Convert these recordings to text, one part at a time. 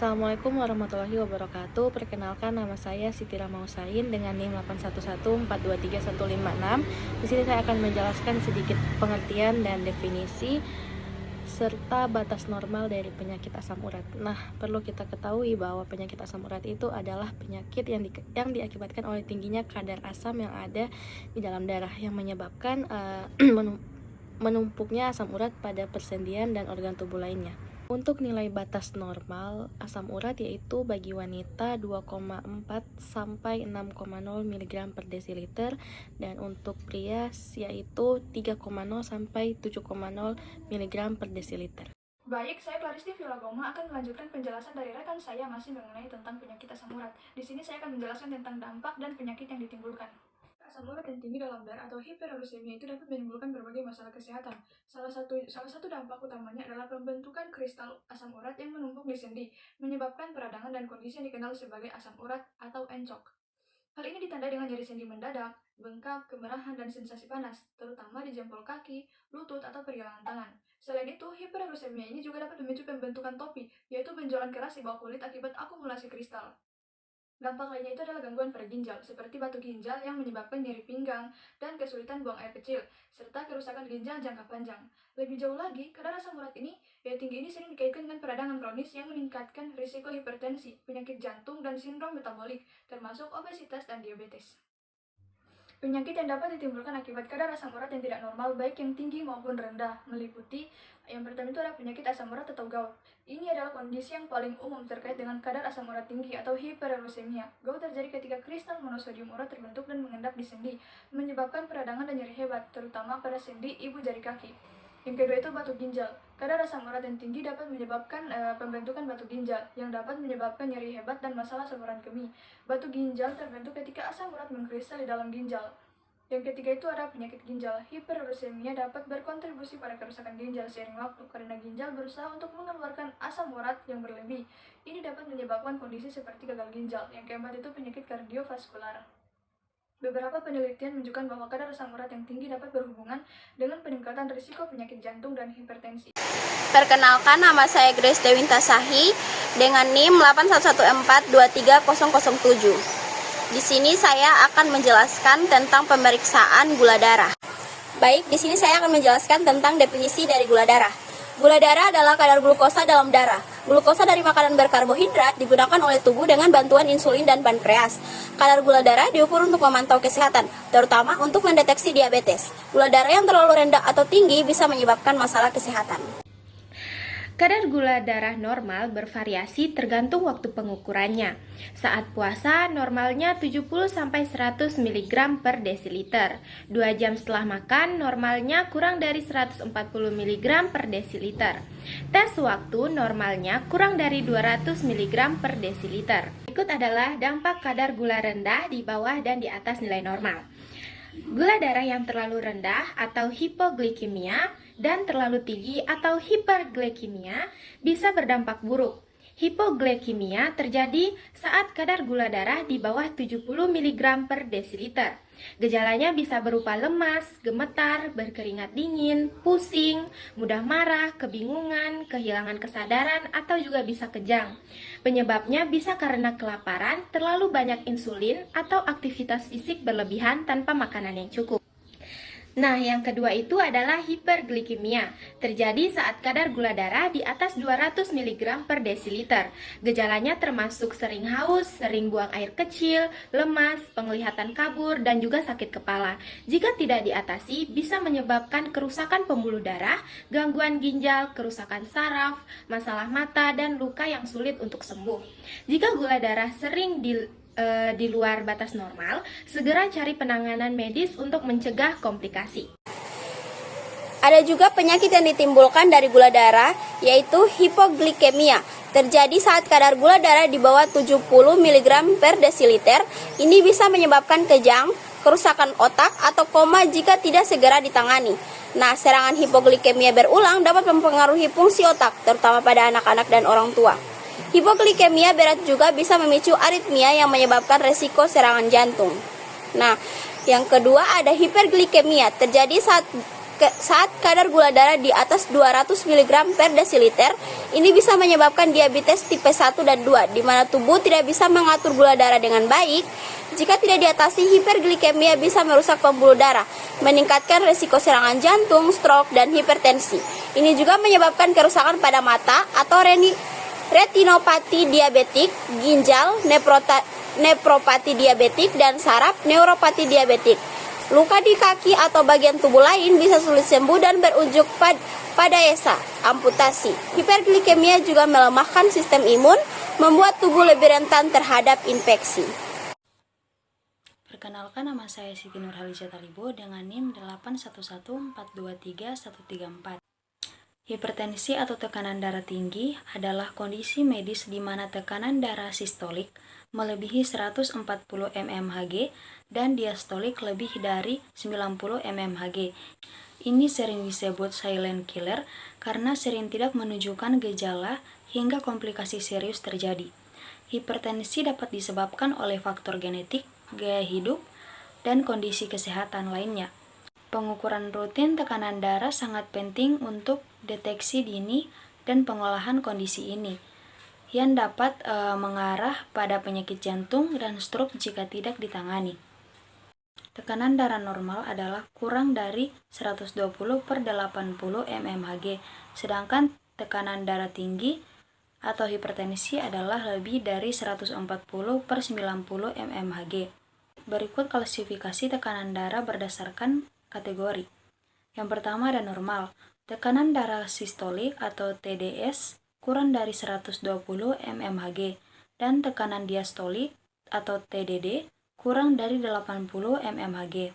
Assalamualaikum warahmatullahi wabarakatuh. Perkenalkan, nama saya Siti Rahma Husain dengan NIM 811423156. Di sini saya akan menjelaskan sedikit pengertian dan definisi serta batas normal dari penyakit asam urat. Nah, perlu kita ketahui bahwa penyakit asam urat itu adalah penyakit yang diakibatkan oleh tingginya kadar asam yang ada di dalam darah yang menyebabkan menumpuknya asam urat pada persendian dan organ tubuh lainnya. Untuk nilai batas normal asam urat yaitu bagi wanita 2,4 sampai 6,0 mg per desiliter dan untuk pria yaitu 3,0 sampai 7,0 mg per desiliter. Baik, saya Claristi Vilagoma akan melanjutkan penjelasan dari rekan saya masih mengenai tentang penyakit asam urat. Di sini saya akan menjelaskan tentang dampak dan penyakit yang ditimbulkan. Asam urat yang tinggi dalam darah atau hiperuricemia itu dapat menimbulkan berbagai masalah kesehatan. Salah satu dampak utamanya adalah pembentukan kristal asam urat yang menumpuk di sendi, menyebabkan peradangan dan kondisi yang dikenal sebagai asam urat atau encok. Hal ini ditandai dengan nyeri sendi mendadak, bengkak, kemerahan, dan sensasi panas, terutama di jempol kaki, lutut, atau pergelangan tangan. Selain itu, hiperuricemia ini juga dapat memicu pembentukan topi, yaitu benjolan keras di bawah kulit akibat akumulasi kristal. Dampak lainnya itu adalah gangguan pada ginjal, seperti batu ginjal yang menyebabkan nyeri pinggang dan kesulitan buang air kecil, serta kerusakan ginjal jangka panjang. Lebih jauh lagi, kadar asam urat tinggi ini sering dikaitkan dengan peradangan kronis yang meningkatkan risiko hipertensi, penyakit jantung, dan sindrom metabolik, termasuk obesitas dan diabetes. Penyakit yang dapat ditimbulkan akibat kadar asam urat yang tidak normal, baik yang tinggi maupun rendah, meliputi yang pertama itu adalah penyakit asam urat atau gout. Ini adalah kondisi yang paling umum terkait dengan kadar asam urat tinggi atau hiperuricemia. Gout terjadi ketika kristal monosodium urat terbentuk dan mengendap di sendi, menyebabkan peradangan dan nyeri hebat, terutama pada sendi ibu jari kaki. Yang kedua itu batu ginjal. Kadar asam urat yang tinggi dapat menyebabkan pembentukan batu ginjal, yang dapat menyebabkan nyeri hebat dan masalah saluran kemih. Batu ginjal terbentuk ketika asam urat mengkristal di dalam ginjal. Yang ketiga itu ada penyakit ginjal. Hiperuricemia dapat berkontribusi pada kerusakan ginjal seiring waktu karena ginjal berusaha untuk mengeluarkan asam urat yang berlebih. Ini dapat menyebabkan kondisi seperti gagal ginjal. Yang keempat itu penyakit kardiovaskular. Beberapa penelitian menunjukkan bahwa kadar asam urat yang tinggi dapat berhubungan dengan peningkatan risiko penyakit jantung dan hipertensi. Perkenalkan, nama saya Grace Dewinta Sahi dengan NIM 811423007. Di sini saya akan menjelaskan tentang pemeriksaan gula darah. Baik, di sini saya akan menjelaskan tentang definisi dari gula darah. Gula darah adalah kadar glukosa dalam darah. Glukosa dari makanan berkarbohidrat digunakan oleh tubuh dengan bantuan insulin dan pankreas. Kadar gula darah diukur untuk memantau kesehatan, terutama untuk mendeteksi diabetes. Gula darah yang terlalu rendah atau tinggi bisa menyebabkan masalah kesehatan. Kadar gula darah normal bervariasi tergantung waktu pengukurannya. Saat puasa, normalnya 70-100 mg per desiliter. 2 jam setelah makan, normalnya kurang dari 140 mg per desiliter. Tes waktu, normalnya kurang dari 200 mg per desiliter. Berikut adalah dampak kadar gula rendah di bawah dan di atas nilai normal. Gula darah yang terlalu rendah atau hipoglikemia dan terlalu tinggi atau hiperglikemia bisa berdampak buruk. Hipoglikemia terjadi saat kadar gula darah di bawah 70 mg per desiliter. Gejalanya bisa berupa lemas, gemetar, berkeringat dingin, pusing, mudah marah, kebingungan, kehilangan kesadaran, atau juga bisa kejang. Penyebabnya bisa karena kelaparan, terlalu banyak insulin, atau aktivitas fisik berlebihan tanpa makanan yang cukup. Nah, yang kedua itu adalah hiperglikemia. Terjadi saat kadar gula darah di atas 200 mg per desiliter. Gejalanya termasuk sering haus, sering buang air kecil, lemas, penglihatan kabur, dan juga sakit kepala. Jika tidak diatasi, bisa menyebabkan kerusakan pembuluh darah, gangguan ginjal, kerusakan saraf, masalah mata, dan luka yang sulit untuk sembuh. Jika gula darah sering di luar batas normal, segera cari penanganan medis untuk mencegah komplikasi. Ada juga penyakit yang ditimbulkan dari gula darah, yaitu hipoglikemia. Terjadi saat kadar gula darah di bawah 70 mg per desiliter. Ini bisa menyebabkan kejang, kerusakan otak, atau koma jika tidak segera ditangani. Nah, serangan hipoglikemia berulang dapat mempengaruhi fungsi otak, terutama pada anak-anak dan orang tua. Hipoglikemia berat juga bisa memicu aritmia yang menyebabkan resiko serangan jantung. Nah, yang kedua ada hiperglikemia. Terjadi saat saat kadar gula darah di atas 200 mg per desiliter, ini bisa menyebabkan diabetes tipe 1 dan 2, di mana tubuh tidak bisa mengatur gula darah dengan baik. Jika tidak diatasi, hiperglikemia bisa merusak pembuluh darah, meningkatkan risiko serangan jantung, stroke, dan hipertensi. Ini juga menyebabkan kerusakan pada mata atau retinopati diabetik, ginjal, nefropati diabetik, dan saraf neuropati diabetik. Luka di kaki atau bagian tubuh lain bisa sulit sembuh dan berujung pada ESA, amputasi. Hiperglikemia juga melemahkan sistem imun, membuat tubuh lebih rentan terhadap infeksi. Perkenalkan, nama saya Siti Nurhaliza Talibo dengan NIM 811423134. Hipertensi atau tekanan darah tinggi adalah kondisi medis di mana tekanan darah sistolik melebihi 140 mmHg dan diastolik lebih dari 90 mmHg. Ini sering disebut silent killer karena sering tidak menunjukkan gejala hingga komplikasi serius terjadi. Hipertensi dapat disebabkan oleh faktor genetik, gaya hidup, dan kondisi kesehatan lainnya. Pengukuran rutin tekanan darah sangat penting untuk deteksi dini dan pengolahan kondisi ini, yang dapat mengarah pada penyakit jantung dan stroke jika tidak ditangani. Tekanan darah normal adalah kurang dari 120/80 mmHg, sedangkan tekanan darah tinggi atau hipertensi adalah lebih dari 140/90 mmHg. Berikut klasifikasi tekanan darah berdasarkan kategori. Yang pertama ada normal. Tekanan darah sistolik atau TDS kurang dari 120 mmHg dan tekanan diastolik atau TDD kurang dari 80 mmHg.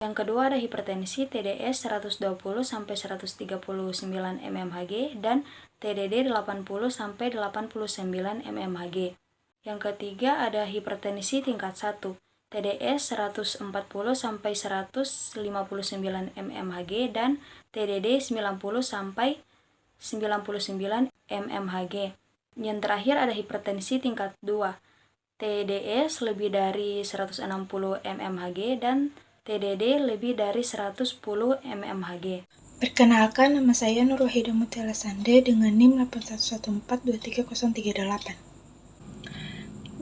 Yang kedua ada hipertensi TDS 120 sampai 139 mmHg dan TDD 80 sampai 89 mmHg. Yang ketiga ada hipertensi tingkat 1 TDS 140 sampai 159 mmHg dan TDD 90 sampai 99 mmHg. Yang terakhir ada hipertensi tingkat 2 TDS lebih dari 160 mmHg dan TDD lebih dari 110 mmHg. Perkenalkan, nama saya Nur Wahida Mutiara Sande dengan NIM 811423038.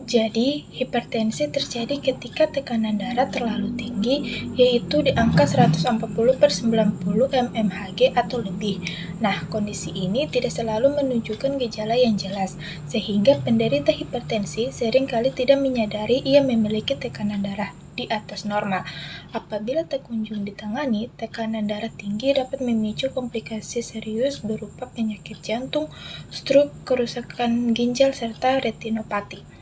Jadi, hipertensi terjadi ketika tekanan darah terlalu tinggi, yaitu di angka 140/90 mmHg atau lebih. Nah, kondisi ini tidak selalu menunjukkan gejala yang jelas, sehingga penderita hipertensi seringkali tidak menyadari ia memiliki tekanan darah di atas normal. Apabila tak kunjung ditangani, tekanan darah tinggi dapat memicu komplikasi serius berupa penyakit jantung, stroke, kerusakan ginjal, serta retinopati.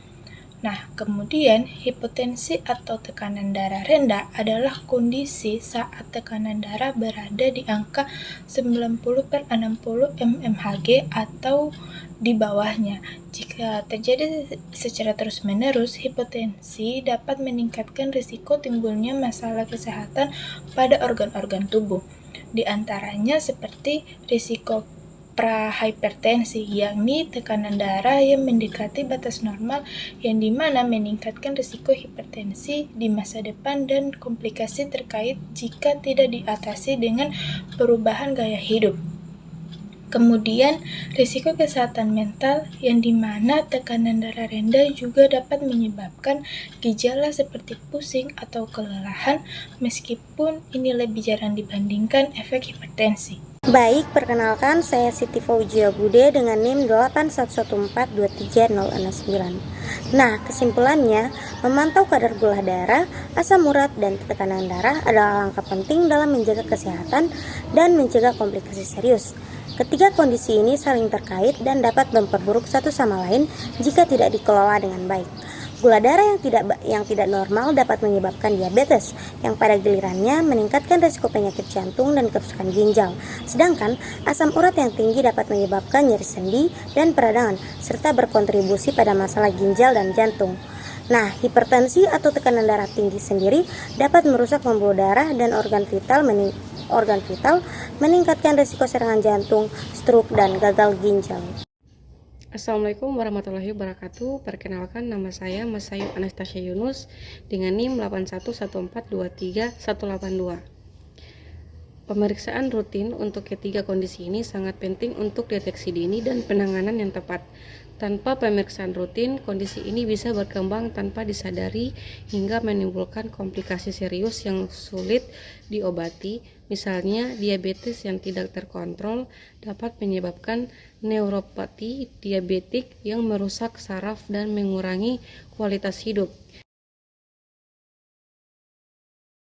Nah, kemudian hipotensi atau tekanan darah rendah adalah kondisi saat tekanan darah berada di angka 90/60 mmHg atau di bawahnya. Jika terjadi secara terus-menerus, hipotensi dapat meningkatkan risiko timbulnya masalah kesehatan pada organ-organ tubuh. Di antaranya seperti risiko prahipertensi, yakni tekanan darah yang mendekati batas normal yang dimana meningkatkan risiko hipertensi di masa depan dan komplikasi terkait jika tidak diatasi dengan perubahan gaya hidup. Kemudian, risiko kesehatan mental yang dimana tekanan darah rendah juga dapat menyebabkan gejala seperti pusing atau kelelahan, meskipun ini lebih jarang dibandingkan efek hipertensi. Baik, perkenalkan saya Siti Fauzia Bude dengan NIM 811423069. Nah, kesimpulannya, memantau kadar gula darah, asam urat, dan tekanan darah adalah langkah penting dalam menjaga kesehatan dan mencegah komplikasi serius. Ketiga kondisi ini saling terkait dan dapat memperburuk satu sama lain jika tidak dikelola dengan baik. Gula darah yang tidak normal dapat menyebabkan diabetes, yang pada gilirannya meningkatkan risiko penyakit jantung dan kerusakan ginjal. Sedangkan asam urat yang tinggi dapat menyebabkan nyeri sendi dan peradangan, serta berkontribusi pada masalah ginjal dan jantung. Nah, hipertensi atau tekanan darah tinggi sendiri dapat merusak pembuluh darah dan organ vital, meningkatkan risiko serangan jantung, stroke, dan gagal ginjal. Assalamualaikum warahmatullahi wabarakatuh. Perkenalkan, nama saya Masayu Anastasia Yunus dengan NIM 811423182. Pemeriksaan rutin untuk ketiga kondisi ini sangat penting untuk deteksi dini dan penanganan yang tepat. Tanpa pemeriksaan rutin, kondisi ini bisa berkembang tanpa disadari hingga menimbulkan komplikasi serius yang sulit diobati. Misalnya, diabetes yang tidak terkontrol dapat menyebabkan neuropati diabetik yang merusak saraf dan mengurangi kualitas hidup.